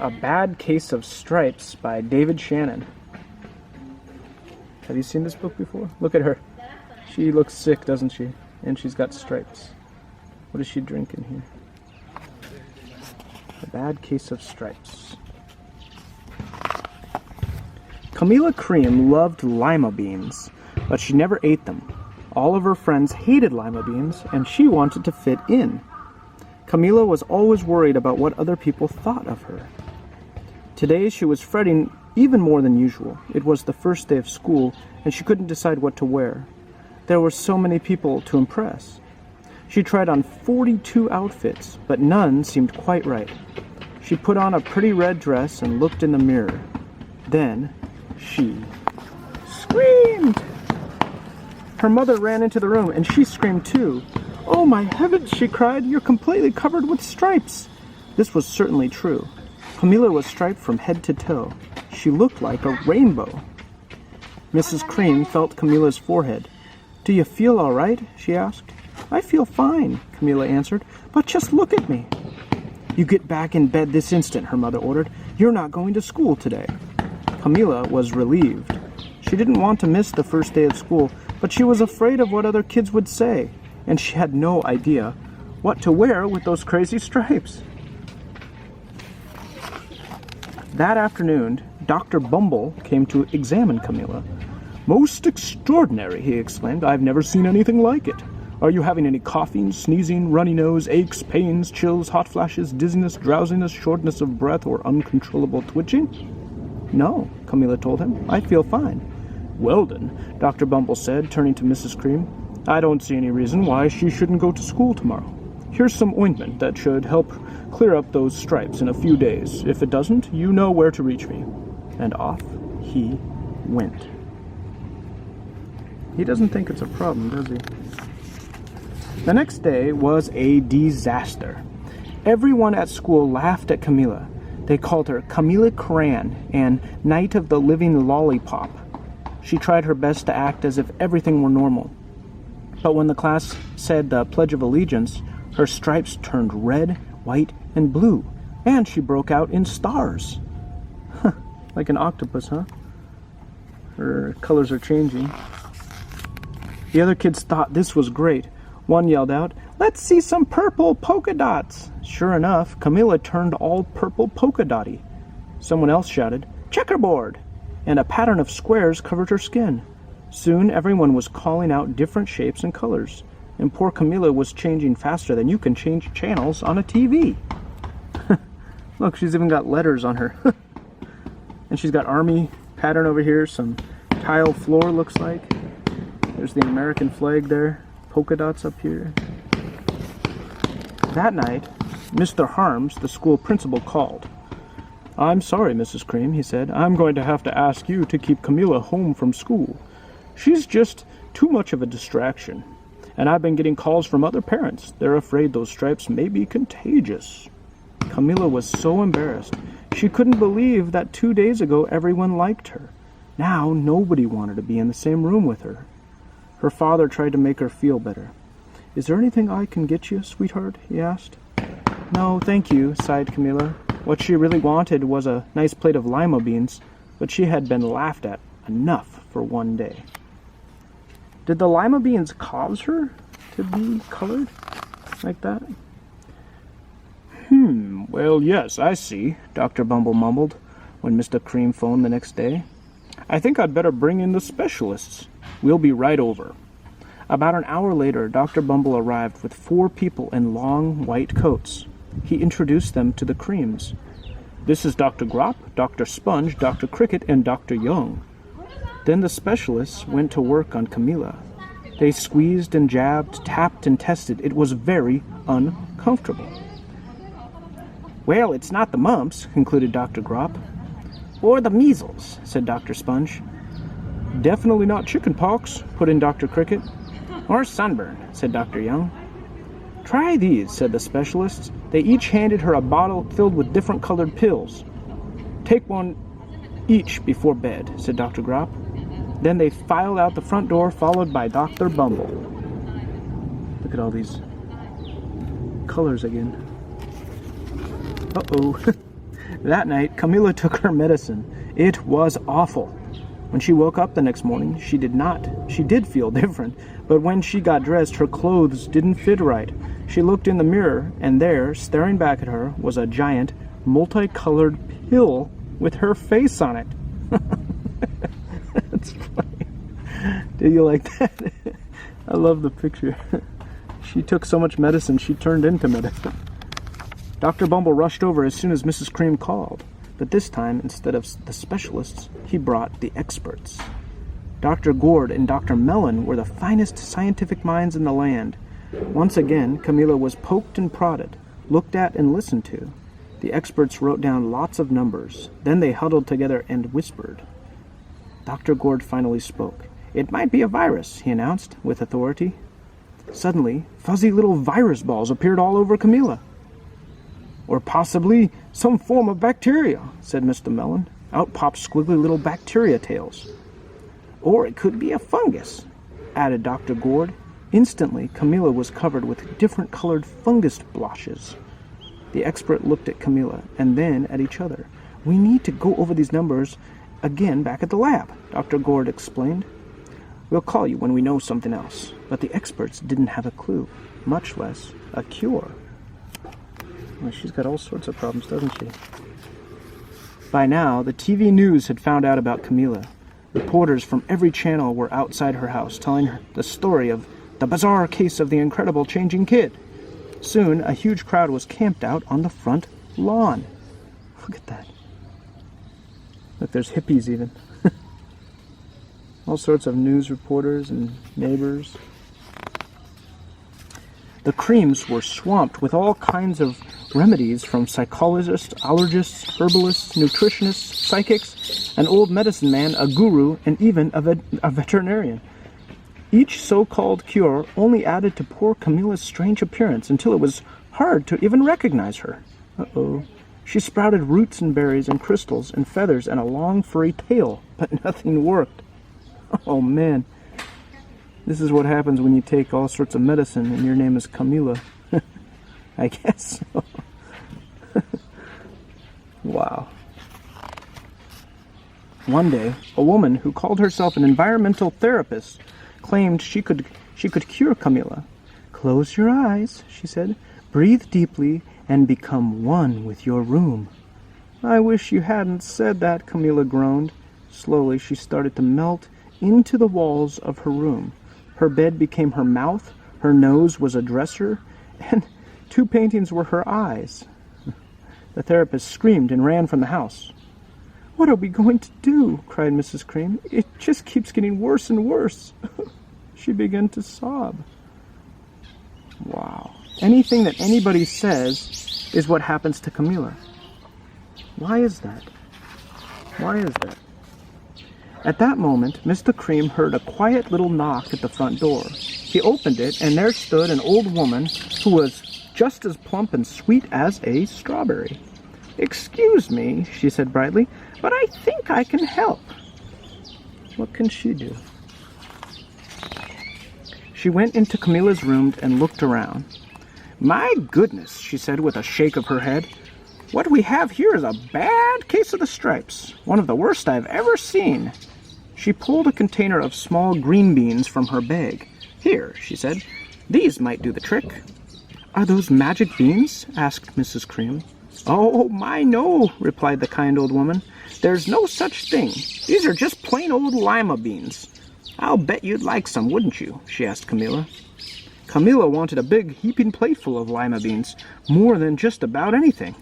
A Bad Case of Stripes by David Shannon. Have you seen this book before? Look at her. She looks sick, doesn't she? And she's got stripes. What is she drinking here? A Bad Case of Stripes. Camilla Cream loved lima beans, but she never ate them. All of her friends hated lima beans, and she wanted to fit in. Camilla was always worried about what other people thought of her. Today she was fretting even more than usual. It was the first day of school, and she couldn't decide what to wear. There were so many people to impress. She tried on 42 outfits, but none seemed quite right. She put on a pretty red dress and looked in the mirror. Then she screamed! Her mother ran into the room, and she screamed too. "Oh my heavens," she cried, "you're completely covered with stripes." This was certainly true. Camilla was striped from head to toe. She looked like a rainbow. Mrs. Cream felt Camilla's forehead. "Do you feel all right?" she asked. "I feel fine," Camilla answered, "but just look at me." "You get back in bed this instant," her mother ordered. "You're not going to school today." Camilla was relieved. She didn't want to miss the first day of school, but she was afraid of what other kids would say, and she had no idea what to wear with those crazy stripes. That afternoon, Dr. Bumble came to examine Camilla. "Most extraordinary," he exclaimed. "I've never seen anything like it. Are you having any coughing, sneezing, runny nose, aches, pains, chills, hot flashes, dizziness, drowsiness, shortness of breath, or uncontrollable twitching?" "No," Camilla told him. "I feel fine." "Well then," Dr. Bumble said, turning to Mrs. Cream, "I don't see any reason why she shouldn't go to school tomorrow. Here's some ointment that should help clear up those stripes in a few days. If it doesn't, you know where to reach me." And off he went. He doesn't think it's a problem, does he? The next day was a disaster. Everyone at school laughed at Camilla. They called her Camilla Cran and Night of the Living Lollipop. She tried her best to act as if everything were normal. But when the class said the Pledge of Allegiance, her stripes turned red, white, and blue, and she broke out in stars. Like an octopus, huh? Her colors are changing. The other kids thought this was great. One yelled out, "Let's see some purple polka dots." Sure enough, Camilla turned all purple polka dotty. Someone else shouted, "Checkerboard!" and a pattern of squares covered her skin. Soon everyone was calling out different shapes and colors, and poor Camilla was changing faster than you can change channels on a TV. Look, she's even got letters on her. And she's got army pattern over here, some tile floor looks like. There's the American flag there, polka dots up here. That night, Mr. Harms, the school principal, called. "I'm sorry, Mrs. Cream," he said. "I'm going to have to ask you to keep Camilla home from school. She's just too much of a distraction. And I've been getting calls from other parents. They're afraid those stripes may be contagious." Camilla was so embarrassed. She couldn't believe that 2 days ago everyone liked her. Now nobody wanted to be in the same room with her. Her father tried to make her feel better. "Is there anything I can get you, sweetheart?" he asked. "No, thank you," sighed Camilla. What she really wanted was a nice plate of lima beans, but she had been laughed at enough for one day. Did the lima beans cause her to be colored like that? Well, yes, I see," Dr. Bumble mumbled when Mr. Cream phoned the next day. "I think I'd better bring in the specialists. We'll be right over." About an hour later, Dr. Bumble arrived with 4 people in long white coats. He introduced them to the Creams. "This is Dr. Grop, Dr. Sponge, Dr. Cricket, and Dr. Young." Then the specialists went to work on Camilla. They squeezed and jabbed, tapped and tested. It was very uncomfortable. "Well, it's not the mumps," concluded Dr. Grop. "Or the measles," said Dr. Sponge. "Definitely not chicken pox," put in Dr. Cricket. "Or sunburn," said Dr. Young. "Try these," said the specialists. They each handed her a bottle filled with different colored pills. "Take one each before bed," said Dr. Grop. Then they filed out the front door, followed by Dr. Bumble. Look at all these colors again. Uh-oh. That night, Camilla took her medicine. It was awful. When she woke up the next morning, she did feel different, but when she got dressed, her clothes didn't fit right. She looked in the mirror, and there, staring back at her, was a giant, multicolored pill with her face on it. That's funny. Do you like that? I love the picture. She took so much medicine, she turned into medicine. Dr. Bumble rushed over as soon as Mrs. Cream called, but this time, instead of the specialists, he brought the experts. Dr. Gourd and Dr. Mellon were the finest scientific minds in the land. Once again, Camilla was poked and prodded, looked at and listened to. The experts wrote down lots of numbers. Then they huddled together and whispered. Dr. Gourd finally spoke. "It might be a virus," he announced with authority. Suddenly, fuzzy little virus balls appeared all over Camilla. "Or possibly some form of bacteria," said Mr. Mellon. Out popped squiggly little bacteria tails. "Or it could be a fungus," added Dr. Gourd. Instantly, Camilla was covered with different colored fungus blotches. The expert looked at Camilla and then at each other. "We need to go over these numbers again back at the lab," Dr. Gourd explained. "We'll call you when we know something else." But the experts didn't have a clue, much less a cure. Well, she's got all sorts of problems, doesn't she? By now, the TV news had found out about Camilla. Reporters from every channel were outside her house telling her the story of the bizarre case of the incredible changing kid. Soon, a huge crowd was camped out on the front lawn. Look at that. Look, there's hippies even. All sorts of news reporters and neighbors. The Creams were swamped with all kinds of remedies from psychologists, allergists, herbalists, nutritionists, psychics, an old medicine man, a guru, and even a veterinarian. Each so-called cure only added to poor Camilla's strange appearance until it was hard to even recognize her. Uh-oh. She sprouted roots and berries and crystals and feathers and a long furry tail, but nothing worked. Oh man. This is what happens when you take all sorts of medicine and your name is Camilla. I guess so. Wow. One day, a woman who called herself an environmental therapist claimed she could cure Camilla. "Close your eyes," she said. "Breathe deeply and become one with your room." "I wish you hadn't said that," Camilla groaned. Slowly, she started to melt into the walls of her room. Her bed became her mouth, her nose was a dresser, and 2 paintings were her eyes. The therapist screamed and ran from the house. "What are we going to do?" cried Mrs. Cream. "It just keeps getting worse and worse." She began to sob. Wow. Anything that anybody says is what happens to Camilla. Why is that? Why is that? At that moment, Mr. Cream heard a quiet little knock at the front door. He opened it, and there stood an old woman who was just as plump and sweet as a strawberry. "Excuse me," she said brightly, "but I think I can help." What can she do? She went into Camilla's room and looked around. "My goodness," she said with a shake of her head. "What we have here is a bad case of the stripes. One of the worst I've ever seen." She pulled a container of small green beans from her bag. "Here," she said. "These might do the trick." "Are those magic beans?" asked Mrs. Cream. "Oh, my, no," replied the kind old woman. "There's no such thing. These are just plain old lima beans. I'll bet you'd like some, wouldn't you?" she asked Camilla. Camilla wanted a big heaping plateful of lima beans, more than just about anything,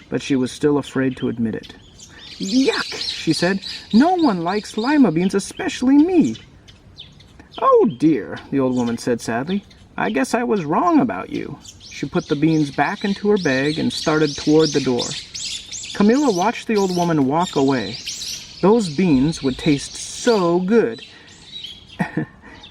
but she was still afraid to admit it. "Yuck," she said. "No one likes lima beans, especially me." "Oh dear," the old woman said sadly. "I guess I was wrong about you." She put the beans back into her bag and started toward the door. Camilla watched the old woman walk away. Those beans would taste so good.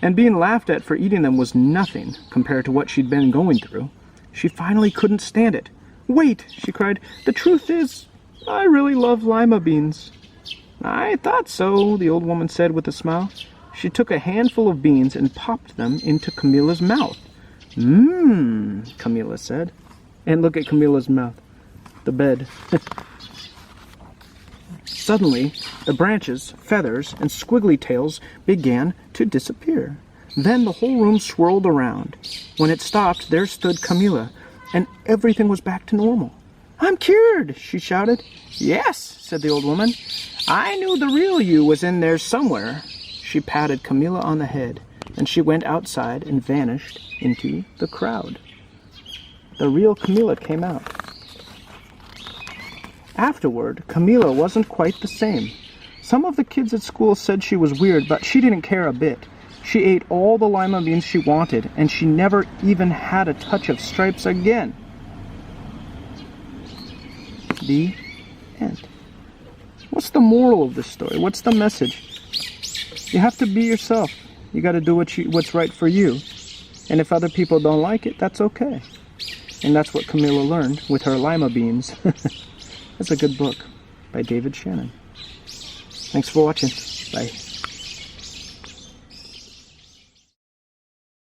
And being laughed at for eating them was nothing compared to what she'd been going through. She finally couldn't stand it. "Wait," she cried. "The truth is, I really love lima beans." "I thought so," the old woman said with a smile. She took a handful of beans and popped them into Camilla's mouth. "Mmm," Camilla said. And look at Camilla's mouth. The bed. Suddenly, the branches, feathers, and squiggly tails began to disappear. Then the whole room swirled around. When it stopped, there stood Camilla, and everything was back to normal. "I'm cured!" she shouted. "Yes," said the old woman. "I knew the real you was in there somewhere." She patted Camilla on the head, and she went outside and vanished into the crowd. The real Camilla came out. Afterward, Camilla wasn't quite the same. Some of the kids at school said she was weird, but she didn't care a bit. She ate all the lima beans she wanted, and she never even had a touch of stripes again. The end. What's the moral of this story? What's the message? You have to be yourself. You got to do what's right for you. And if other people don't like it, that's okay. And that's what Camilla learned with her lima beans. That's a good book by David Shannon. Thanks for watching. Bye.